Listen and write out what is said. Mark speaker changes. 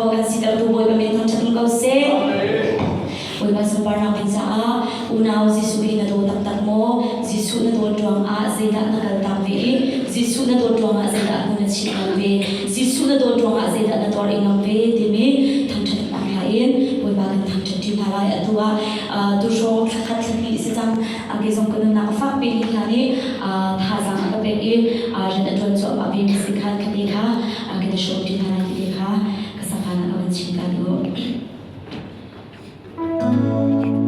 Speaker 1: câu can si đạo tu bồi và mình thằng chân câu xe bồi ba số bar nào bình giá unao Jesuh hi na do tak tak mo Jesuh na do tuang a zeda na kal tam ve Jesuh na do tuang a zeda na chi nam ve Jesuh na do tuang a zeda na tor ingam ve de me thang chan tam lain bồi ba kan thang chan ti bhalai atua tu ro khat thli se jang age jong kan na fa pe ni khani tha jang ka pe e ren atron so ba be si khan ka ni kha age de shop ti thana ti kha ka sa khana ka chin ka do Hlawn Dim